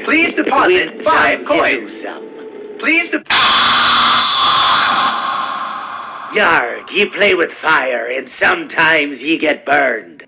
Please deposit 5 coins. Please Yarg, ye play with fire and sometimes ye get burned.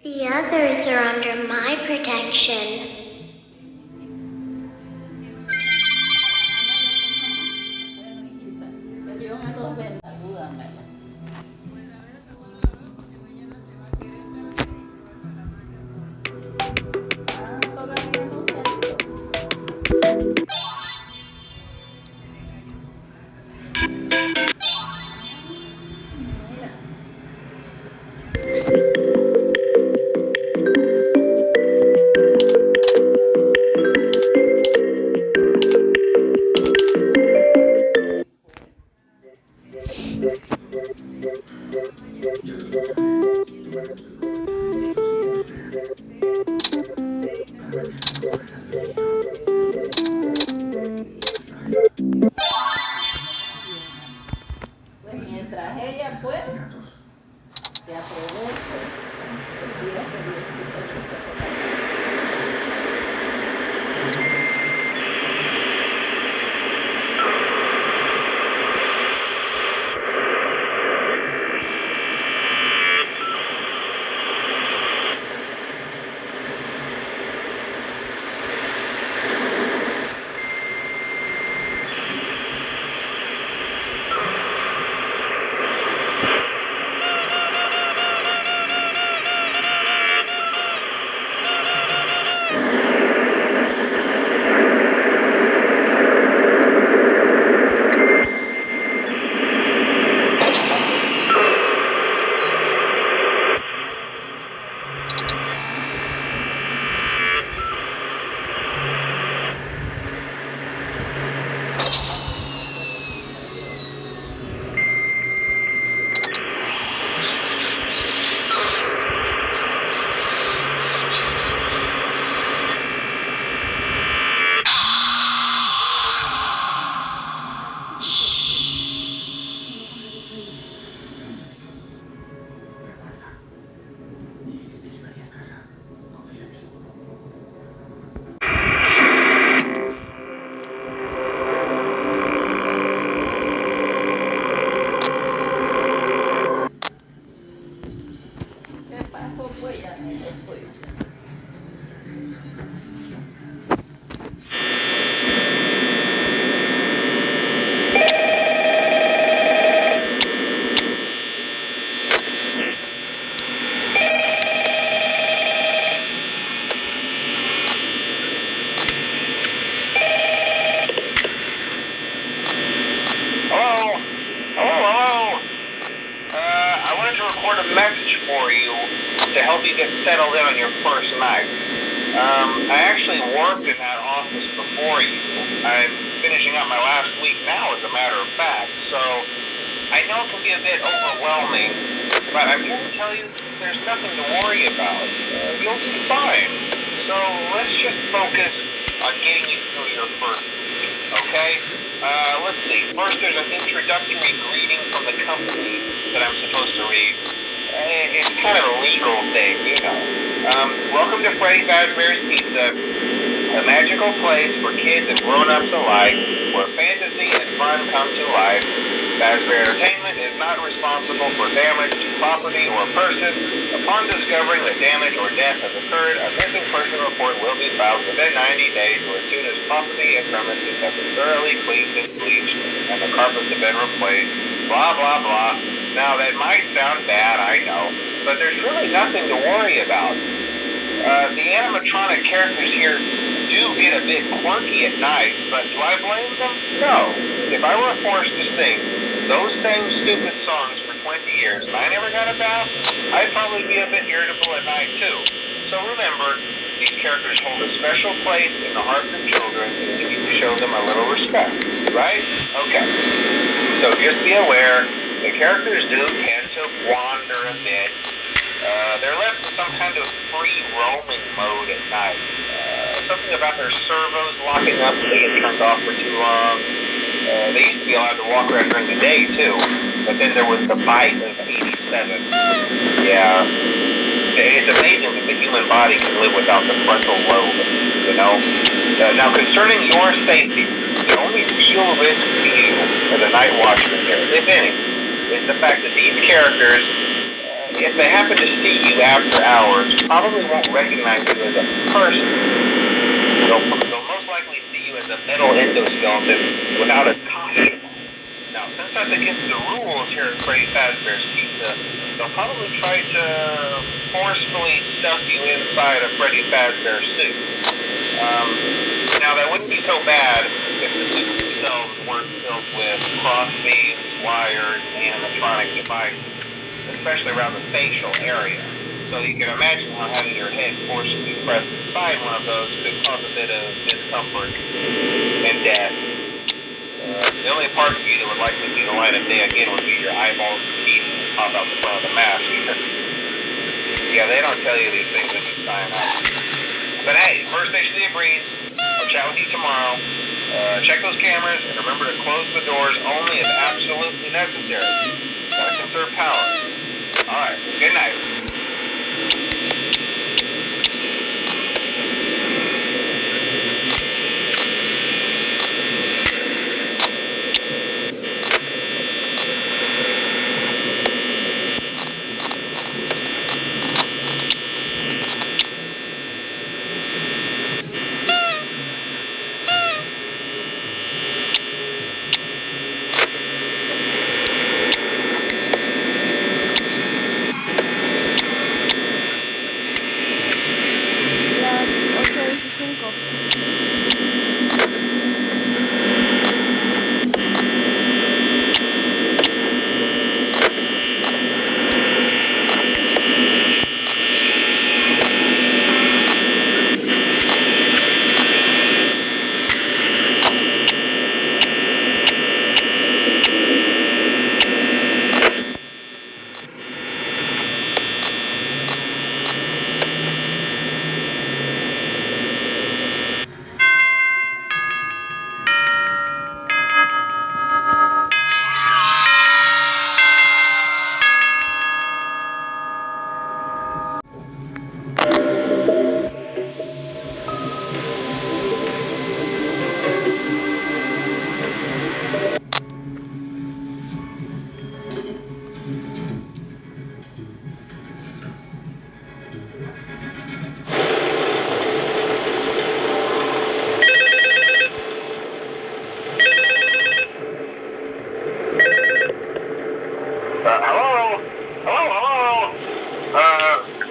The others are under my protection. get settled in on your first night. I actually worked in that office before you. I'm finishing up my last week now, as a matter of fact, so I know it can be a bit overwhelming, but I'm here to tell you there's nothing to worry about. You'll be fine. So let's just focus on getting you through your first week, okay? Let's see. First, there's an introductory greeting from the company that I'm supposed to read. It's kind of a legal thing, you know. Welcome to Freddy Fazbear's Pizza, a magical place for kids and grown-ups alike, where fantasy and fun come to life. Fazbear Entertainment is not responsible for damage to property or person. Upon discovering that damage or death has occurred, a missing person report will be filed within 90 days, or as soon as property and premises have been thoroughly cleaned and bleached, and the carpets have been replaced. Blah, blah, blah. Now, that might sound bad, I know, but there's really nothing to worry about. The animatronic characters here do get a bit quirky at night, but do I blame them? No. If I were forced to sing those same stupid songs for 20 years and I never got a bath, I'd probably be a bit irritable at night too. So remember, these characters hold a special place in the hearts of children, and we need to show them a little respect, right? Okay. So just be aware, the characters do tend to wander a bit. They're left in some kind of free roaming mode at night. Something about their servos locking up so they get turned off for too long. They used to be allowed to walk around during the day too, but then there was the bite of 87. Yeah. It's amazing that the human body can live without the frontal lobe, you know? Now, concerning your safety, the only real risk to you as a night watchman here, if any, is the fact that these characters, if they happen to see you after hours, probably won't recognize you as a person. They'll most likely see you as a metal endoskeleton without a costume. Now, since that's against the rules here at Freddy Fazbear's Pizza, they'll probably try to forcefully stuff you inside a Freddy Fazbear suit. Now, that wouldn't be so bad if the suits themselves weren't filled with crossbeams, wires, and animatronic devices, especially around the facial area. So you can imagine how having your head forcibly pressed inside one of those could cause a bit of discomfort and death. The only part of you that would likely see the light of day again would be your eyeballs and teeth that pop out the front of the mask. Yeah, they don't tell you these things when you sign up. But hey, first station of the breeze. I'll chat with you tomorrow. Check those cameras and remember to close the doors only as absolutely necessary. Gotta conserve power. Alright, good night.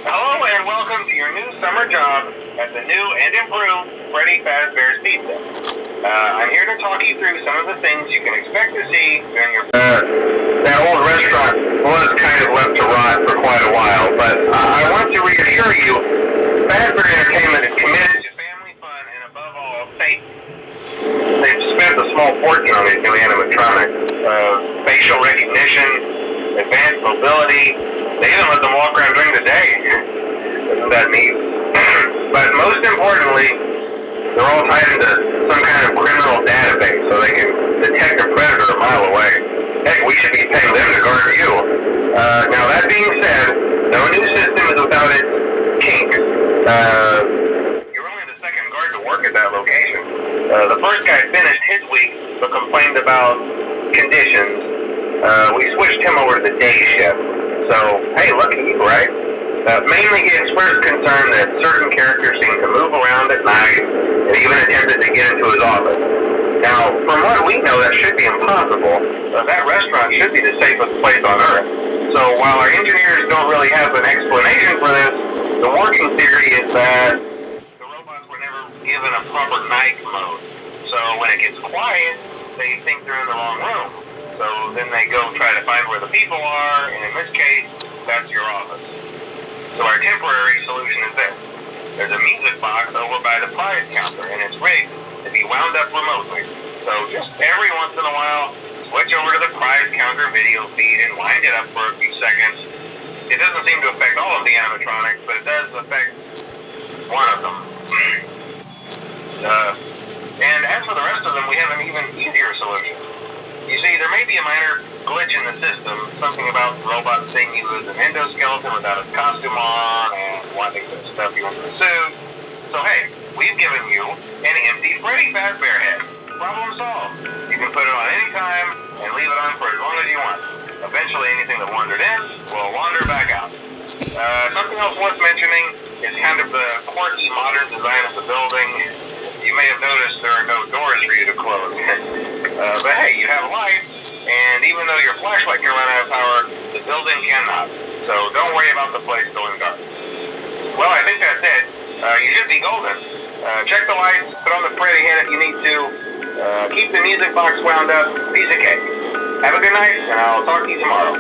Hello and welcome to your new summer job at the new and improved Freddy Fazbear's Pizza. I'm here to talk you through some of the things you can expect to see during your... that old restaurant was kind of left to rot for quite a while, but I want to reassure assure you, Fazbear Entertainment is committed to family fun and above all, safety. They've spent a small fortune on these new animatronics. Facial recognition, advanced mobility. They even let them walk around during the day. Isn't that neat? But most importantly, they're all tied into some kind of criminal database so they can detect a predator a mile away. Heck, we should be paying them to guard you. Now that being said, no new system is without its kinks. You're only the second guard to work at that location. The first guy finished his week but complained about conditions. We switched him over to the day shift. So, hey, lucky you, right? Mainly he expressed concern that certain characters seem to move around at night and even attempted to get into his office. Now, from what we know, that should be impossible. That restaurant should be the safest place on Earth. So while our engineers don't really have an explanation for this, the working theory is that the robots were never given a proper night mode. So when it gets quiet, they think they're in the wrong room. So then they go try to find where the people are, and in this case, that's your office. So our temporary solution is this. There's a music box over by the prize counter, and it's rigged to be wound up remotely. So just every once in a while, switch over to the prize counter video feed and wind it up for a few seconds. It doesn't seem to affect all of the animatronics, but it does affect one of them. And as for the rest of them, we have an even easier solution. You see, there may be a minor glitch in the system, something about robots seeing you as an endoskeleton without his costume on and wanting to stuff you into the suit. So hey, we've given you an empty Freddy Fazbear head. Problem solved. You can put it on any time and leave it on for as long as you want. Eventually anything that wandered in will wander back out. Something else worth mentioning is kind of the quirky modern design of the building. You may have noticed there are no doors for you to close. But hey, you have lights, and even though your flashlight can run out of power, the building cannot. So don't worry about the place going dark. Well, I think that's it. You should be golden. Check the lights, put on the Freddy head if you need to. Keep the music box wound up. Piece of cake. Have a good night, and I'll talk to you tomorrow.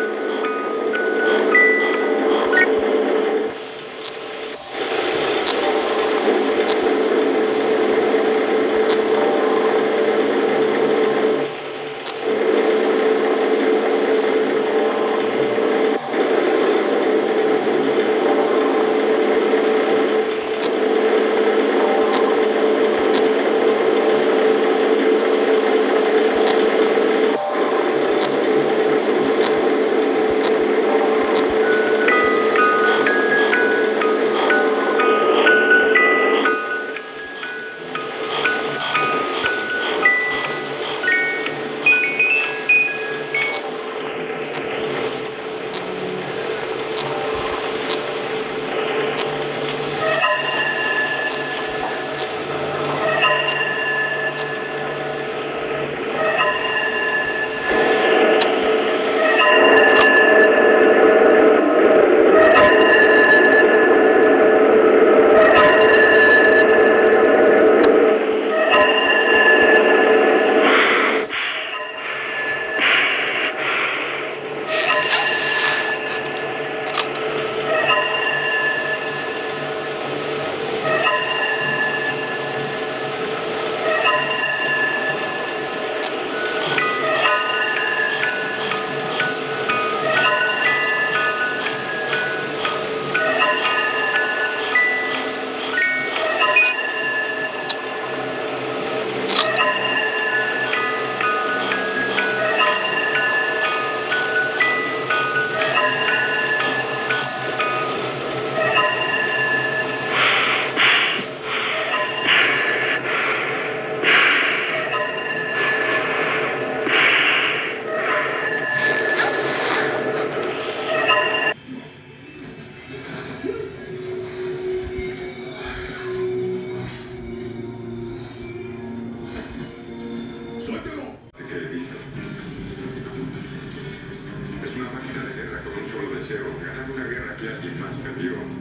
Es una máquina de guerra con un solo deseo, ganar una guerra que alguien más perdió.